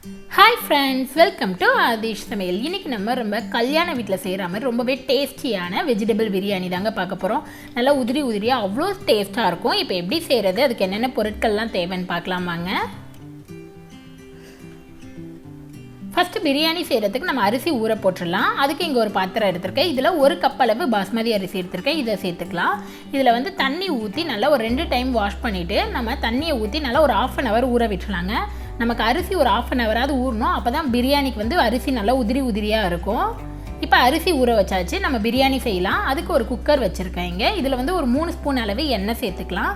Hi friends, welcome to Aadhish Samayal. இன்னைக்கு நம்ம ரொம்ப கல்யாண வீட்ல செய்யற மாதிரி ரொம்பவே டேஸ்டியான வெஜிடபிள் பிரியாணி தாங்க பார்க்க போறோம். நல்லா உதிரியா அவ்ளோ டேஸ்டா இருக்கும். இப்போ எப்படி செய்யறது, அதுக்கு என்னென்ன பொருட்கள்லாம் தேவைன்னு பார்க்கலாமாங்க. ஃபர்ஸ்ட் பிரியாணி செய்யறதுக்கு நம்ம அரிசி ஊற போட்டுடலாம். அதுக்கு இங்கே ஒரு பாத்திரம் எடுத்திருக்கேன். இதில் 1 கப் அளவு பாஸ்மதி அரிசி எடுத்திருக்கேன். இதை சேர்த்துக்கலாம். இதில் வந்து தண்ணி ஊற்றி நல்லா ஒரு 2 டைம் வாஷ் பண்ணிவிட்டு நம்ம தண்ணியை ஊற்றி நல்லா ஒரு 1/2 hour ஊற விட்டுலாங்க. நமக்கு அரிசி ஒரு 1/2 hour ஊறணும். அப்போ தான் பிரியாணிக்கு வந்து அரிசி நல்லா உதிரியாக இருக்கும். இப்போ அரிசி ஊற வச்சாச்சு, நம்ம பிரியாணி செய்யலாம். அதுக்கு ஒரு குக்கர் வச்சுருக்கேன் இங்கே. இதில் வந்து ஒரு 3 ஸ்பூன் அளவு எண்ணெய் சேர்த்துக்கலாம்.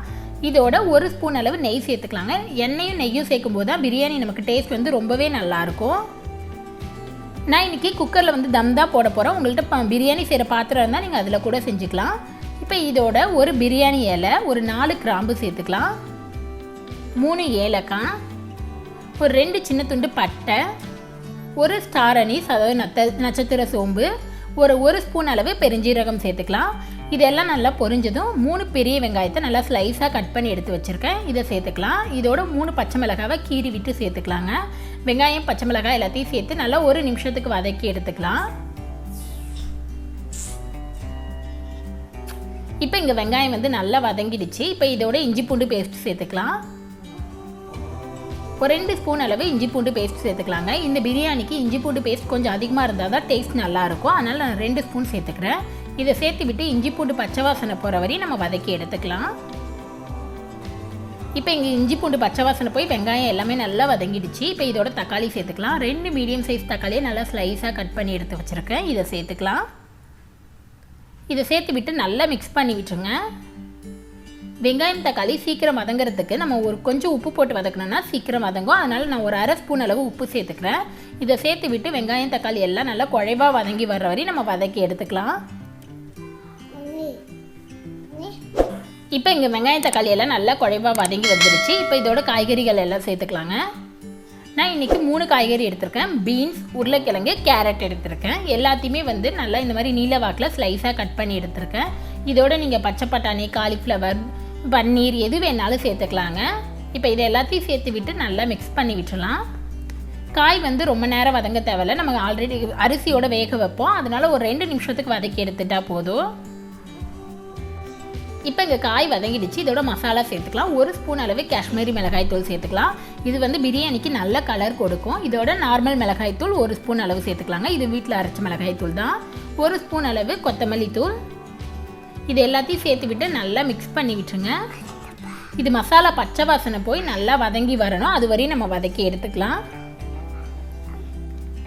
இதோட 1 ஸ்பூன் அளவு நெய் சேர்த்துக்கலாங்க. எண்ணெயும் நெய்யும் சேர்க்கும் போது தான் பிரியாணி நமக்கு டேஸ்ட் வந்து ரொம்பவே நல்லாயிருக்கும். நான் இன்றைக்கி குக்கரில் வந்து தம் தான் போட போகிறேன். உங்கள்கிட்ட பிரியாணி செய்கிற பாத்திரம் இருந்தால் நீங்கள் அதில் கூட செஞ்சுக்கலாம். இப்போ இதோட ஒரு பிரியாணி இலை, ஒரு 4 கிராம்பு சேர்த்துக்கலாம், 3 ஏலக்காய், ஒரு 2 சின்ன துண்டு பட்டை, ஒரு ஸ்டார் அனீஸ் அதாவது நட்சத்திர சோம்பு, ஒரு ஸ்பூன் அளவு பெருஞ்சீரகம் சேர்த்துக்கலாம். இதெல்லாம் நல்லா பொரிஞ்சதும் 3 பெரிய வெங்காயத்தை நல்லா ஸ்லைஸாக கட் பண்ணி எடுத்து வச்சுருக்கேன். இதை சேர்த்துக்கலாம். இதோட 3 பச்சை மிளகாவை கீறி விட்டு சேர்த்துக்கலாங்க. வெங்காயம் பச்சை மிளகாய் எல்லாத்தையும் சேர்த்து நல்லா 1 நிமிஷத்துக்கு வதக்கி எடுத்துக்கலாம். இப்போ இங்கே வெங்காயம் வந்து நல்லா வதங்கிடுச்சு. இப்போ இதோட இஞ்சி பூண்டு பேஸ்ட் சேர்த்துக்கலாம். ஒரு 2 ஸ்பூன் அளவு இஞ்சி பூண்டு பேஸ்ட் சேர்த்துக்கலாங்க. இந்த பிரியாணிக்கு இஞ்சி பூண்டு பேஸ்ட் கொஞ்சம் அதிகமாக இருந்தால் தான் டேஸ்ட் நல்லாயிருக்கும். அதனால் நான் 2 ஸ்பூன் சேர்த்துக்கிறேன். இதை சேர்த்து விட்டு இஞ்சி பூண்டு பச்சை வாசனை போகிற வரையும் நம்ம வதக்கி எடுத்துக்கலாம். இப்போ இங்கே இஞ்சி பூண்டு பச்சை வாசனை போய் வெங்காயம் எல்லாமே நல்லா வதங்கிடுச்சு. இப்போ இதோட தக்காளி சேர்த்துக்கலாம். 2 மீடியம் சைஸ் தக்காளியை நல்லா ஸ்லைஸாக கட் பண்ணி எடுத்து வச்சுருக்கேன். இதை சேர்த்துக்கலாம். இதை சேர்த்து விட்டு நல்லா மிக்ஸ் பண்ணி விட்டுருங்க. வெங்காயம் தக்காளி சீக்கிரம் வதங்கிறதுக்கு நம்ம கொஞ்சம் உப்பு போட்டு வதக்கணும்னா சீக்கிரம் வதங்கும். அதனால் நான் ஒரு 1/2 ஸ்பூன் அளவு உப்பு சேர்த்துக்கிறேன். இதை சேர்த்து விட்டு வெங்காயம் தக்காளி எல்லாம் நல்லா குழைவாக வதங்கி வர்ற வரையும் நம்ம வதக்கி எடுத்துக்கலாம். இப்போ இங்கே வெங்காயம் தக்காளி எல்லாம் நல்லா குழைவாக வதங்கி வந்துருச்சு. இப்போ இதோட காய்கறிகள் எல்லாம் சேர்த்துக்கலாங்க. நான் இன்றைக்கி 3 காய்கறி எடுத்திருக்கேன். பீன்ஸ், உருளைக்கிழங்கு, கேரட் எடுத்திருக்கேன். எல்லாத்தையுமே வந்து நல்லா இந்த மாதிரி நீல வாக்கில் ஸ்லைஸாக கட் பண்ணி எடுத்திருக்கேன். இதோட நீங்கள் பச்சை பட்டாணி, காலிஃப்ளவர், பன்னீர் எது வேணாலும் சேர்த்துக்கலாங்க. இப்போ இதை எல்லாத்தையும் சேர்த்து விட்டு நல்லா மிக்ஸ் பண்ணி விட்டுலாம். காய் வந்து ரொம்ப நேரம் வதங்க தேவையில்லை. நம்ம ஆல்ரெடி அரிசியோட வேக வைப்போம். அதனால் ஒரு 2 நிமிஷத்துக்கு வதக்கி எடுத்துட்டா போதும். இப்போ இங்கே காய் வதங்கிடுச்சு. இதோட மசாலா சேர்த்துக்கலாம். 1 ஸ்பூன் அளவு காஷ்மீரி மிளகாய் தூள் சேர்த்துக்கலாம். இது வந்து பிரியாணிக்கு நல்ல கலர் கொடுக்கும். இதோட நார்மல் மிளகாய் தூள் 1 ஸ்பூன் அளவு சேர்த்துக்கலாங்க. இது வீட்டில் அரைச்ச மிளகாய் தூள் தான். 1 ஸ்பூன் அளவு கொத்தமல்லி தூள். இது எல்லாத்தையும் சேர்த்து விட்டு நல்லா மிக்ஸ் பண்ணி விட்டுருங்க. இது மசாலா பச்சை வாசனை போய் நல்லா வதங்கி வரணும். அது வரையும் நம்ம வதக்கி எடுத்துக்கலாம்.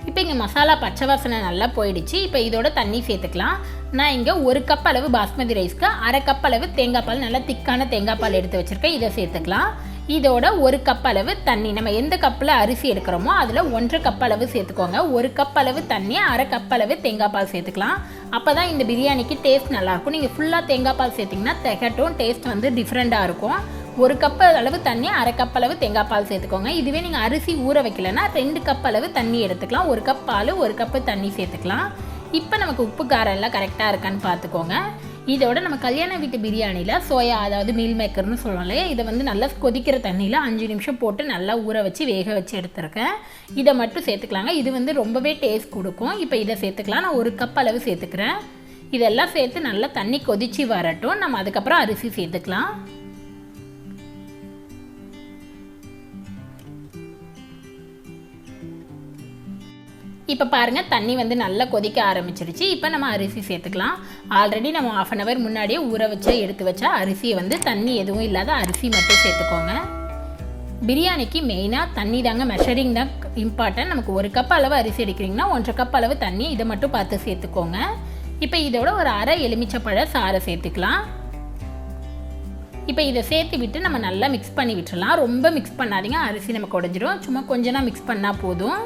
இப்போ இங்கே மசாலா பச்சை வாசனை நல்லா போயிடுச்சு. இப்போ இதோட தண்ணி சேர்த்துக்கலாம். நான் இங்கே 1 கப் அளவு பாஸ்மதி ரைஸ்க்கு 1/2 கப் அளவு தேங்காய் பால், நல்லா திக்கான தேங்காய் பால் எடுத்து வச்சுருக்கேன். இதை சேர்த்துக்கலாம். இதோட 1 கப் அளவு தண்ணி, நம்ம எந்த கப்பில் அரிசி எடுக்கிறோமோ அதில் 1/2 கப் அளவு சேர்த்துக்கோங்க. 1 கப் அளவு தண்ணி, 1/2 கப் அளவு தேங்காய் பால் சேர்த்துக்கலாம். அப்போ தான் இந்த பிரியாணிக்கு டேஸ்ட் நல்லாயிருக்கும். நீங்கள் ஃபுல்லாக தேங்காய் பால் சேர்த்திங்கன்னா திகட்டும், டேஸ்ட் வந்து டிஃப்ரெண்ட்டாக இருக்கும். 1 கப் அளவு தண்ணி, 1/2 கப் அளவு தேங்காய் பால் சேர்த்துக்கோங்க. இதுவே நீங்கள் அரிசி ஊற வைக்கலைன்னா 2 கப் அளவு தண்ணி எடுத்துக்கலாம். 1 கப் பால், 1 கப்பு தண்ணி சேர்த்துக்கலாம். இப்போ நமக்கு உப்பு காரம் எல்லாம் கரெக்டாக இருக்கான்னு பார்த்துக்கோங்க. இதோட நம்ம கல்யாண வீட்டு பிரியாணியில் சோயா, அதாவது மீல் மேக்கர்னு சொல்லுவோம் இல்லையா, இதை வந்து நல்லா கொதிக்கிற தண்ணியில் 5 நிமிஷம் போட்டு நல்லா ஊற வச்சு வேக வச்சு எடுத்துருக்கேன். இதை மட்டும் சேர்த்துக்கலாங்க. இது வந்து ரொம்பவே டேஸ்ட் கொடுக்கும். இப்போ இதை சேர்த்துக்கலாம். நான் 1 கப் அளவு சேர்த்துக்கிறேன். இதெல்லாம் சேர்த்து நல்லா தண்ணி கொதித்து வரட்டும். நம்ம அதுக்கப்புறம் அரிசி சேர்த்துக்கலாம். இப்போ பாருங்கள், தண்ணி வந்து நல்லா கொதிக்க ஆரம்பிச்சிருச்சு. இப்போ நம்ம அரிசி சேர்த்துக்கலாம். ஆல்ரெடி நம்ம 1/2 hour முன்னாடியே ஊற வச்சா எடுத்து வச்சா அரிசியை வந்து தண்ணி எதுவும் இல்லாத அரிசி மட்டும் சேர்த்துக்கோங்க. பிரியாணிக்கு மெயினாக தண்ணி தாங்க, மெஷரிங் தான் இம்பார்ட்டன்ட். நமக்கு 1 கப் அளவு அரிசி எடுக்கிறீங்கன்னா 1/2 கப் அளவு தண்ணி, இதை மட்டும் பார்த்து சேர்த்துக்கோங்க. இப்போ இதோட ஒரு 1/2 எலுமிச்சப்பழ சாறை சேர்த்துக்கலாம். இப்போ இதை சேர்த்து விட்டு நம்ம நல்லா மிக்ஸ் பண்ணி விட்டுடலாம். ரொம்ப மிக்ஸ் பண்ணாதீங்க, அரிசி நமக்கு உடைஞ்சிரும். சும்மா கொஞ்சம் தான் மிக்ஸ் பண்ணால் போதும்.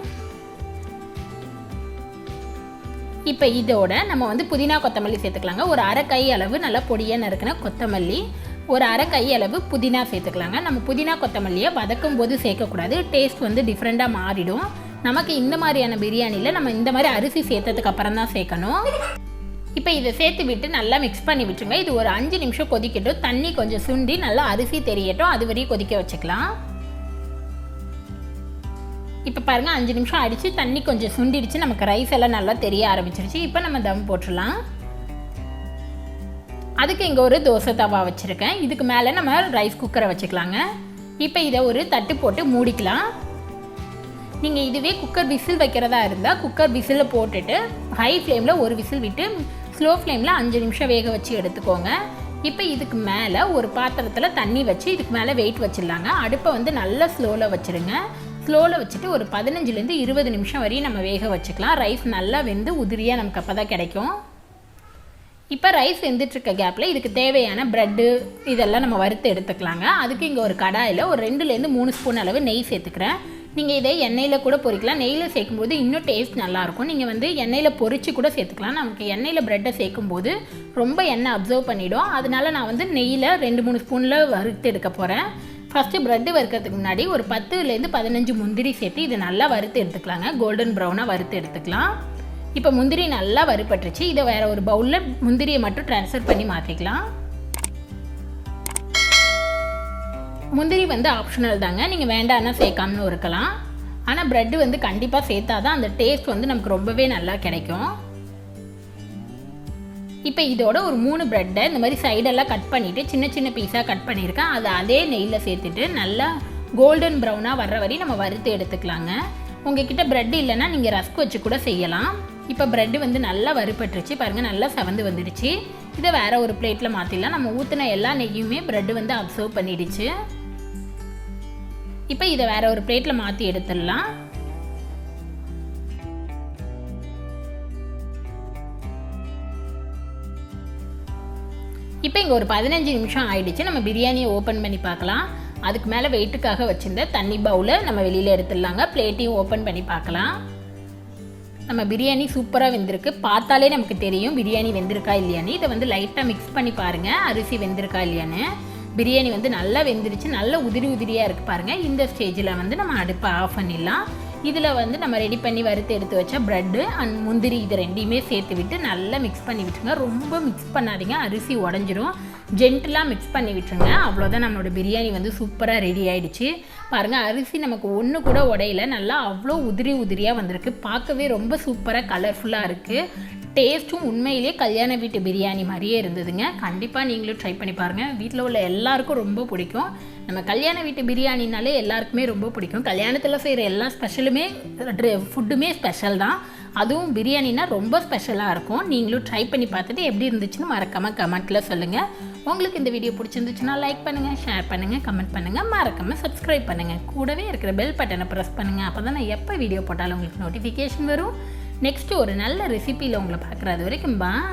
இப்போ இதோட நம்ம வந்து புதினா கொத்தமல்லி சேர்த்துக்கலாங்க. ஒரு 1/2 கை அளவு நல்லா பொடியாக நறுக்கின கொத்தமல்லி, ஒரு 1/2 கை அளவு புதினா சேர்த்துக்கலாங்க. நம்ம புதினா கொத்தமல்லியை வதக்கும் போது சேர்க்கக்கூடாது. டேஸ்ட் வந்து டிஃப்ரெண்ட்டாக மாறிடும். நமக்கு இந்த மாதிரியான பிரியாணியில் நம்ம இந்த மாதிரி அரிசி சேர்த்ததுக்கு அப்புறம் தான் சேர்க்கணும். இப்போ இதை சேர்த்து விட்டு நல்லா மிக்ஸ் பண்ணி விட்டுருங்க. இது ஒரு 5 நிமிஷம் கொதிக்கட்டும். தண்ணி கொஞ்சம் சுண்டி நல்லா அரிசி தெரியட்டும். அது வரையும் கொதிக்க வச்சுக்கலாம். இப்போ பாருங்கள் 5 நிமிஷம் ஆயிடுச்சு. தண்ணி கொஞ்சம் சுண்டிடுச்சு. நமக்கு ரைஸ் எல்லாம் நல்லா தெரிய ஆரம்பிச்சிருச்சு. இப்போ நம்ம தம் போட்டுடலாம். அதுக்கு இங்கே ஒரு தோசை தவா வச்சுருக்கேன். இதுக்கு மேலே நம்ம ரைஸ் குக்கரை வச்சுக்கலாங்க. இப்போ இதை ஒரு தட்டு போட்டு மூடிக்கலாம். நீங்கள் இதுவே குக்கர் விசில் வைக்கிறதா இருந்தால் குக்கர் விசிலில் போட்டுட்டு ஹை ஃப்ளேமில் ஒரு விசில் விட்டு ஸ்லோ ஃப்ளேமில் 5 நிமிஷம் வேக வச்சு எடுத்துக்கோங்க. இப்போ இதுக்கு மேலே ஒரு பாத்திரத்தில் தண்ணி வச்சு இதுக்கு மேலே வெயிட் வச்சிடலாங்க. அடுப்பை வந்து நல்லா ஸ்லோவில் வச்சுருங்க. ஸ்லோவில் வச்சுட்டு ஒரு 15லேருந்து 20 நிமிஷம் வரையும் நம்ம வேக வச்சுக்கலாம். ரைஸ் நல்லா வெந்து உதிரியாக நமக்கு அப்போ தான் கிடைக்கும். இப்போ ரைஸ் வெந்துட்டுருக்க கேப்பில் இதுக்கு தேவையான ப்ரெட்டு இதெல்லாம் நம்ம வறுத்து எடுத்துக்கலாங்க. அதுக்கு இங்கே ஒரு கடாயில் ஒரு 2லேருந்து 3 ஸ்பூன் அளவு நெய் சேர்த்துக்கிறேன். நீங்கள் இதை எண்ணெயில் கூட பொரிக்கலாம். நெய்யில் சேர்க்கும்போது இன்னும் டேஸ்ட் நல்லாயிருக்கும். நீங்கள் வந்து எண்ணெயில் பொரித்து கூட சேர்த்துக்கலாம். நமக்கு எண்ணெயில் ப்ரெட்டை சேர்க்கும்போது ரொம்ப எண்ணெய் அப்சர்வ் பண்ணிவிடும். அதனால் நான் வந்து நெய்யில் 2-3 ஸ்பூனில் வறுத்து எடுக்க போகிறேன். ஃபஸ்ட்டு ப்ரெட்டு வறுக்கிறதுக்கு முன்னாடி ஒரு 10லேருந்து 15 முந்திரி சேர்த்து இதை நல்லா வறுத்து எடுத்துக்கலாங்க. கோல்டன் ப்ரௌனாக வறுத்து எடுத்துக்கலாம். இப்போ முந்திரி நல்லா வறுபட்டுருச்சு. இதை வேறு ஒரு பவுலில் முந்திரியை மட்டும் ட்ரான்ஸ்ஃபர் பண்ணி மாற்றிக்கலாம். முந்திரி வந்து ஆப்ஷனல் தாங்க. நீங்கள் வேண்டாம்னா சேர்க்காமனு இருக்கலாம். ஆனால் ப்ரெட்டு வந்து கண்டிப்பாக சேர்த்தா தான் அந்த டேஸ்ட் வந்து நமக்கு ரொம்பவே நல்லா கிடைக்கும். இப்போ இதோட ஒரு 3 ப்ரெட்டை இந்த மாதிரி சைடெல்லாம் கட் பண்ணிவிட்டு சின்ன சின்ன பீஸாக கட் பண்ணியிருக்கேன். அதை அதே நெய்யில் சேர்த்துட்டு நல்லா கோல்டன் ப்ரௌனாக வர்ற வரையும் நம்ம வறுத்து எடுத்துக்கலாங்க. உங்ககிட்ட ப்ரெட் இல்லைன்னா நீங்கள் ரஸ்க் வச்சு கூட செய்யலாம். இப்போ ப்ரெட்டு வந்து நல்லா வறுபட்டுருச்சு. பாருங்கள் நல்லா செவந்து வந்துடுச்சு. இதை வேறு ஒரு பிளேட்டில் மாற்றிடலாம். நம்ம ஊற்றின எல்லா நெய்யுமே ப்ரெட்டு வந்து அப்சர்வ் பண்ணிடுச்சு. இப்போ இதை வேறு ஒரு பிளேட்டில் மாற்றி எடுத்துடலாம். இப்போ இங்கே ஒரு 15 நிமிஷம் ஆயிடுச்சு. நம்ம பிரியாணியை ஓப்பன் பண்ணி பார்க்கலாம். அதுக்கு மேலே வெயிட்டுக்காக வச்சுருந்த தண்ணி பவுலை நம்ம வெளியில் எடுத்துடலாங்க. பிளேட்டையும் ஓப்பன் பண்ணி பார்க்கலாம். நம்ம பிரியாணி சூப்பராக வெந்திருக்கு. பார்த்தாலே நமக்கு தெரியும் பிரியாணி வெந்திருக்கா இல்லையான்னு. இதை வந்து லைட்டாக மிக்ஸ் பண்ணி பாருங்கள் அரிசி வெந்திருக்கா இல்லையான்னு. பிரியாணி வந்து நல்லா வெந்துருச்சு. நல்ல உதிரியாக இருக்குது பாருங்கள். இந்த ஸ்டேஜில் வந்து நம்ம அடுப்பை ஆஃப் பண்ணிடலாம். இதில் வந்து நம்ம ரெடி பண்ணி வறுத்து எடுத்து வச்சா ப்ரெட்டு அண்ட் முந்திரி இது ரெண்டையுமே சேர்த்து விட்டு நல்லா மிக்ஸ் பண்ணி விட்டுருங்க. ரொம்ப மிக்ஸ் பண்ணாதீங்க, அரிசி உடஞ்சிரும். ஜென்டிலாக மிக்ஸ் பண்ணி விட்டுருங்க. அவ்வளோதான், நம்மளோட பிரியாணி வந்து சூப்பராக ரெடி ஆகிடுச்சு. பாருங்கள், அரிசி நமக்கு ஒன்று கூட உடையில, நல்லா அவ்வளோ உதிரியாக வந்திருக்கு. பார்க்கவே ரொம்ப சூப்பராக கலர்ஃபுல்லாக இருக்குது. டேஸ்ட்டும் உண்மையிலே கல்யாண வீட்டு பிரியாணி மாதிரியே இருந்ததுங்க. கண்டிப்பாக நீங்களும் ட்ரை பண்ணி பாருங்கள். வீட்டில் உள்ள எல்லாருக்கும் ரொம்ப பிடிக்கும். நம்ம கல்யாண வீட்டு பிரியாணினாலே எல்லாருக்குமே ரொம்ப பிடிக்கும். கல்யாணத்தில் செய்கிற எல்லா ஸ்பெஷலுமே ஃபுட்டுமே ஸ்பெஷல் தான். அதுவும் பிரியாணினா ரொம்ப ஸ்பெஷலாக இருக்கும். நீங்களும் ட்ரை பண்ணி பார்த்துட்டு எப்படி இருந்துச்சுன்னு மறக்காமல் கமெண்ட்டில் சொல்லுங்கள். உங்களுக்கு இந்த வீடியோ பிடிச்சிருந்துச்சுன்னா லைக் பண்ணுங்கள், ஷேர் பண்ணுங்கள், கமெண்ட் பண்ணுங்கள், மறக்காமல் சப்ஸ்கிரைப் பண்ணுங்கள். கூடவே இருக்கிற பெல் பட்டனை ப்ரெஸ் பண்ணுங்கள். அப்போ தான் நான் எப்போ வீடியோ போட்டாலும் உங்களுக்கு நோட்டிஃபிகேஷன் வரும். நெக்ஸ்ட்டு ஒரு நல்ல ரெசிபியில் உங்களை பார்க்குறது வரைக்கும் பாய்.